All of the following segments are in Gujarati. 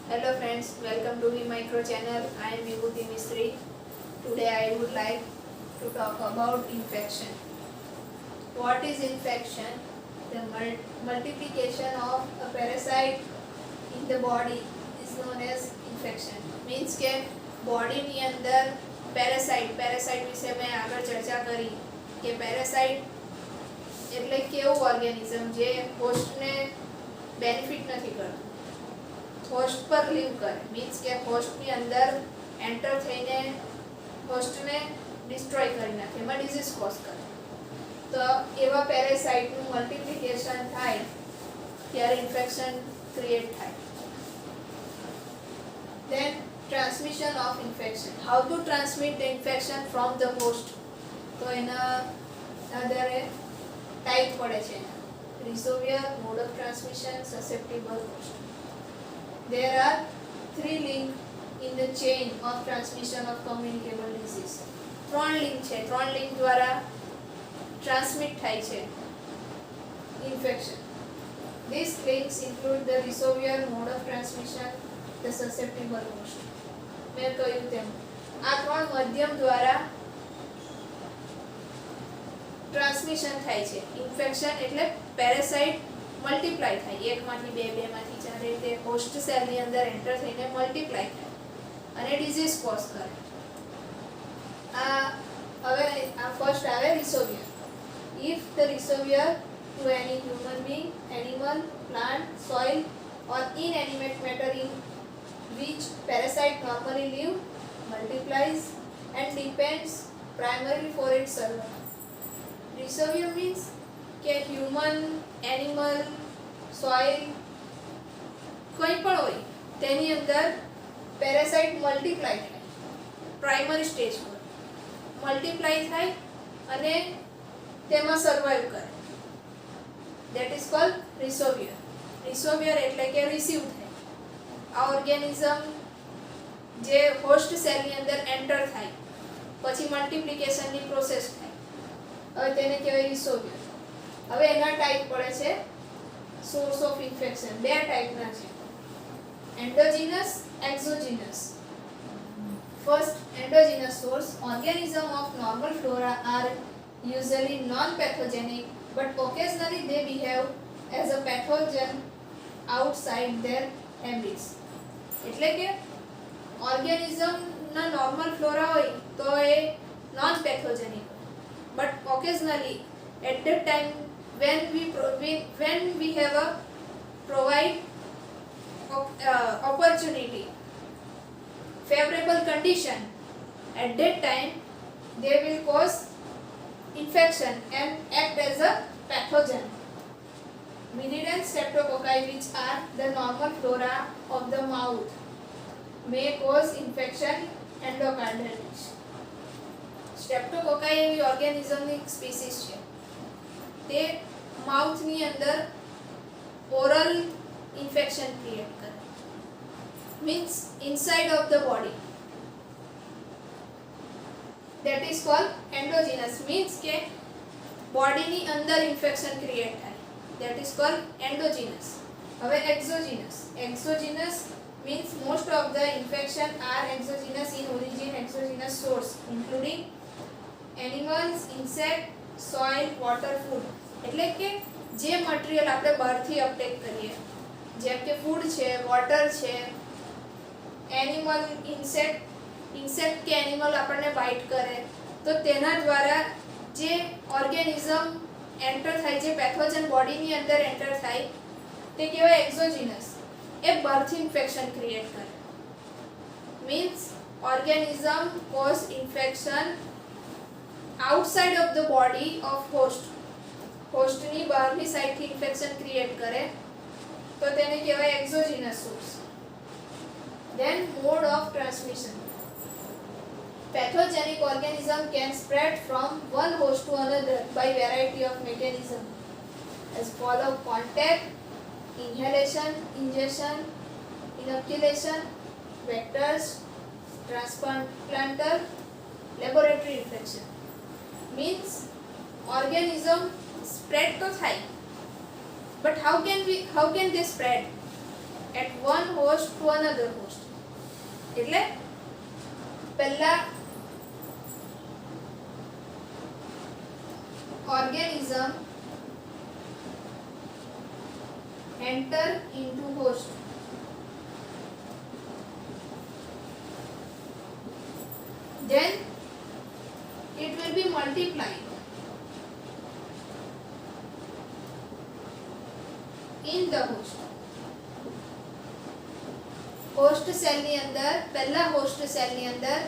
Hello friends, welcome to the micro channel. I am Vibhuti Mistry. Today I would like to talk about infection. What is infection? The multiplication of a parasite in the body is known as infection. Means કે body ની અંદર parasite વિશે મેં આગળ ચર્ચા કરી કે parasite એટલે કેવું ઓર્ગેનિઝમ જે હોસ્ટને બેનિફિટ નથી કરતું, હોસ્ટ પર લીવ કરે. મીન્સ કે હોસ્ટની અંદર એન્ટર થઈને હોસ્ટને ડિસ્ટ્રોય કરી નાખે, એમાં ડિઝીઝ કોઝ કરે. તો એવા પેરાસાઇટનું મલ્ટિપ્લિકેશન થાય ત્યારે ઇન્ફેક્શન ક્રિએટ થાય. Then transmission of infection. How to transmit the infection from the host? તો એના આધારે ટાઈપ પડે છે. Rhizovial, mode of transmission, susceptible host. There are three links in the chain of transmission of communicable disease. ત્રણ લિંક છે, ત્રણ લિંક દ્વારા ટ્રાન્સમિટ થાય છે infection. These links include the rhizovial mode of transmission, the susceptible host. મેં કહ્યું તેમ આ ત્રણ માધ્યમ દ્વારા ટ્રાન્સમિશન થાય છે. ઇન્ફેક્શન એટલે પેરાસાઇટ મલ્ટીપ્લાય થાય, એકમાંથી બે, બેમાંથી ચાર, રીતે હોસ્ટ સેલની અંદર એન્ટર થઈને મલ્ટીપ્લાય થાય અને ડિઝીઝ કોઝ કરે. હવે આ ફર્સ્ટ આવે reservoir. If the reservoir to any human being, animal, plant, soil or inanimate matter in which parasite normally live, multiplies and depends primarily for its survival. Rhizovium means કે હ્યુમન, એનિમલ, સોઇલ કોઈ પણ હોય તેની અંદર પેરાસાઇટ મલ્ટીપ્લાય થાય, પ્રાઇમરી સ્ટેજ પર મલ્ટીપ્લાય થાય અને તેમાં સર્વાઈવ કરે. That is called reservoir. Reservoir એટલે કે રિસીવ થાય. આ ઓર્ગેનિઝમ જે હોસ્ટ સેલની અંદર એન્ટર થાય પછી મલ્ટિપ્લિકેશનની પ્રોસેસ થાય, હવે તેને કહેવાય રિસોવિયર. હવે એના ટાઈપ પડે છે સોર્સ ઓફ ઇન્ફેક્શન. બે ટાઈપના છે, endogenous, exogenous. First, endogenous source. Organism of normal flora are usually non-pathogenic but occasionally they behave as a pathogen outside their habits. એટલે કે ઓર્ગેનિઝમના નોર્મલ ફ્લોરા હોય તો એ non pathogenic, but occasionally at that time when we have a provide opportunity, favorable condition, at that time they will cause infection and act as a pathogen. Myriad streptococci, which are the normal flora of the mouth, may cause infection endocarditis. સ્ટ્રેપ્ટોકોકાઈ એવી ઓર્ગેનિઝમની સ્પીસીસ છે, તે માઉથની અંદર ઓરલ ઇન્ફેક્શન ક્રિએટ કરે. Means inside of the body. That is called endogenous. means કે બોડીની અંદર ઇન્ફેક્શન ક્રિએટ થાય. That is called endogenous. હવે exogenous. Exogenous means most of the infection are exogenous in origin, exogenous source including animals, insect, soil, water, food. એટલે કે જે મટીરીયલ આપણે બહારથી અપટેક કરીએ, જેમ કે ફૂડ છે, વોટર છે, એનિમલ, ઇન્સેક્ટ કે એનિમલ આપણને બાઇટ કરે તો તેના દ્વારા જે ઓર્ગેનિઝમ એન્ટર થાય, જે પેથોજન બોડીની અંદર એન્ટર થાય તે કહેવાય એક્ઝોજીનસ. એ બર્થ ઇન્ફેક્શન ક્રિએટ કરે. Means organism cause infection outside of the body of host. હોસ્ટની બહારની સાઈડથી ઇન્ફેક્શન ક્રિએટ કરે તો તેને કહેવાય exogenous source. Then mode of transmission. Pathogenic organism can spread from one host to another by variety of mechanisms as follow: contact, inhalation, ingestion, inoculation, vectors, transplanter, laboratory infection. Means organism spread to થાય, but how can they spread? at one host to another host. એટલે પહેલા organism enter into host. Then it will be multiplied in the host. Host સેલની અંદર પહેલા હોસ્ટ સેલની અંદર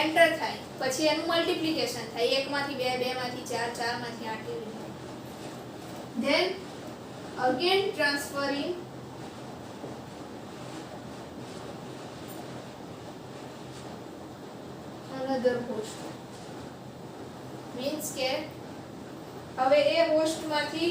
એન્ટર થાય, પછી એનું મલ્ટીપ્લિકેશન થાય, 1 માંથી 2, 2 માંથી 4, 4 માંથી 8 એવી રીતે. Then again transferring another host. Means કે હવે એ હોસ્ટમાંથી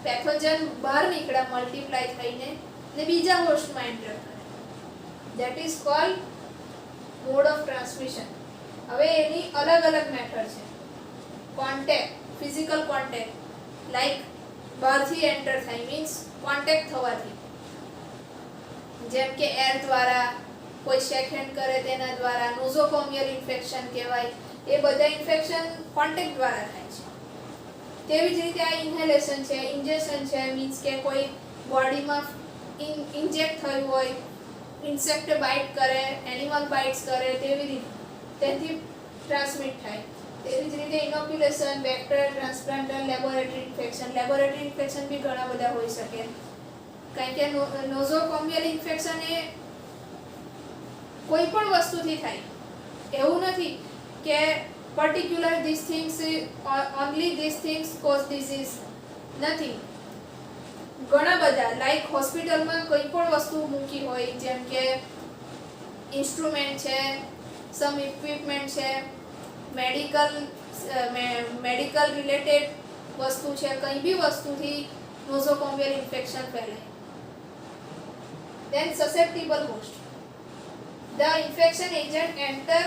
પેથોજન બહાર નીકળ્યા મલ્ટીપ્લાય થઈને ને બીજા હોસ્ટમાં એન્ટર કરે. That is cold mode of transmission. હવે એની અલગ અલગ મેથડ છે. કોન્ટેક્ટ, ફિઝિકલ કોન્ટેક્ટ, લાઈક બહારથી એન્ટર થાય મીન્સ કોન્ટેક્ટ થવાથી, જેમ કે એર દ્વારા, કોઈ શેક હેન્ડ કરે તેના દ્વારા, નોઝોકોમિયલ ઇન્ફેક્શન કહેવાય. એ બધા ઇન્ફેક્શન કોન્ટેક્ટ દ્વારા થાય છે. તેવી જ રીતે આ ઇન્હેલેશન છે, ઇન્જેક્શન છે, મીન્સ કે કોઈ બોડીમાં ઇન્જેક્ટ થયું હોય, ઇન્સેક્ટ બાઇટ કરે, એનિમલ બાઇટ્સ કરે, તેવી રીતે તેથી ટ્રાન્સમિટ થાય. તેવી જ રીતે inoculation, bacterial, transplacental, laboratory infection. Laboratory infection બી ઘણા બધા હોઈ શકે, કારણ કે નોઝોકોમિયલ ઇન્ફેક્શન એ કોઈ પણ વસ્તુથી થાય. એવું નથી કે particular these things, only these things cause disease. નથી, ઘણા બધા, લાઈક હોસ્પિટલમાં કોઈ પણ વસ્તુ મૂકી હોય, જેમ કે ઇન્સ્ટ્રુમેન્ટ છે, સમ ઇક્વિપમેન્ટ છે, મેડિકલ રિલેટેડ વસ્તુ છે, કંઈ બી વસ્તુથી નોઝોકોમિયલ ઇન્ફેક્શન ફેલાય. Then susceptible host. The infection agent enter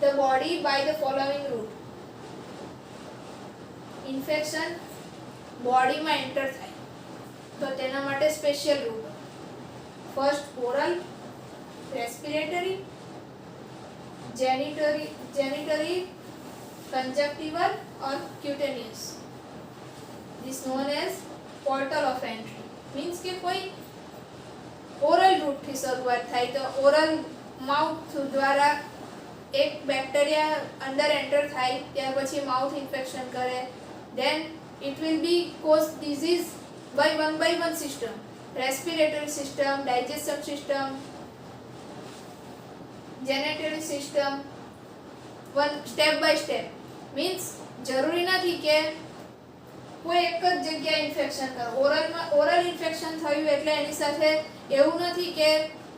the body by the following route. Infection બોડીમાં એન્ટર થાય તો તેના માટે special route. First oral, respiratory, genitourinary, conjunctival or cutaneous. This known as portal of entry. Means કે કોઈ ઓરલ રૂટથી શરૂઆત થાય તો ઓરલ માઉથ દ્વારા એક બેક્ટેરિયા અંદર એન્ટર થાય, ત્યાર પછી માઉથ ઇન્ફેક્શન કરે. Then it will be cause disease by one system. Respiratory system, digestive system, genitourinary system, one step by step. Means જરૂરી નથી કે કોઈ એક જ જગ્યાએ ઇન્ફેક્શન કરે. ઓરલ ઇન્ફેક્શન થયું એટલે એની સાથે એવું નથી કે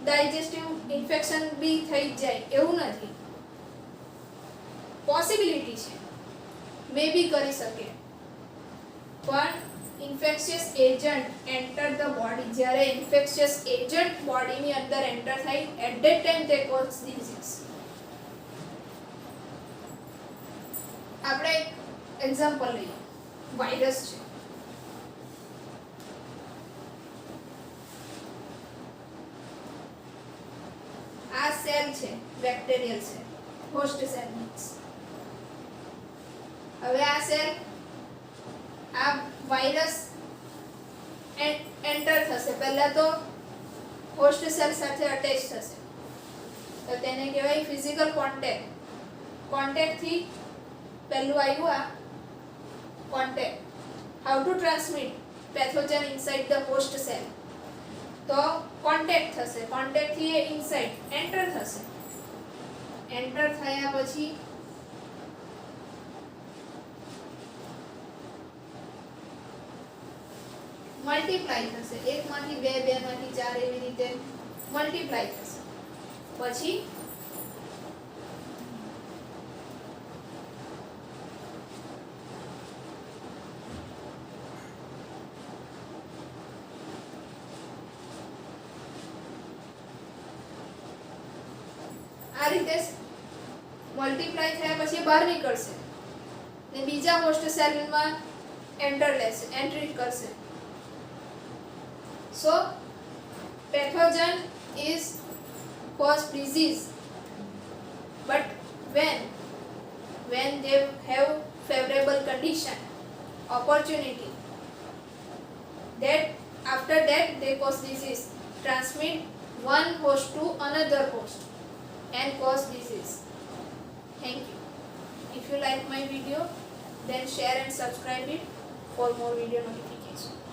ડાયજેસ્ટિવ ઇન્ફેક્શન બી થઈ જાય, એવું નથી. પોસિબિલિટી છે, મે બી કરી શકે, પણ infectious agent enter the body, જ્યારે ઇન્ફેક્શિયસ એજન્ટ બોડીની અંદર એન્ટર થાય એટ ધેટ ટાઈમ તે કોઝ ડિઝીઝ. આપણે એક્ઝામ્પલ લઈએ, વાયરસ છે. આ સેલ છે, bacterial cell, host cell means. હવે આ સેલ, આ વાયરસ એન્ટર થશે, પહેલા તો હોસ્ટ સેલ સાથે અટેચ થશે તો તેને કહેવાય ફિઝિકલ કોન્ટેક્ટ. કોન્ટેક્ટથી પહેલું આવ્યું આ contact. How to transmit pathogen inside the host cell, તો કોન્ટેક્ટ થશે, કોન્ટેક્ટથી એ ઇનસાઇડ એન્ટર થશે. એન્ટર થયા પછી મલ્ટીપ્લાય થશે, 1 માંથી 2, 2 માંથી 4 એવી રીતે મલ્ટીપ્લાય થશે. પછી આ રીતે મલ્ટીપ્લાય થયા પછી બહાર નીકળશે ને બીજા હોસ્ટ સેલમાં એન્ટ્રી કરશે. સો pathogen is cause disease, but when they have favorable condition, opportunity, that after that they cause disease, transmit one host to another host and cause disease. Thank you. If you like my video, then share and subscribe it for more video notification.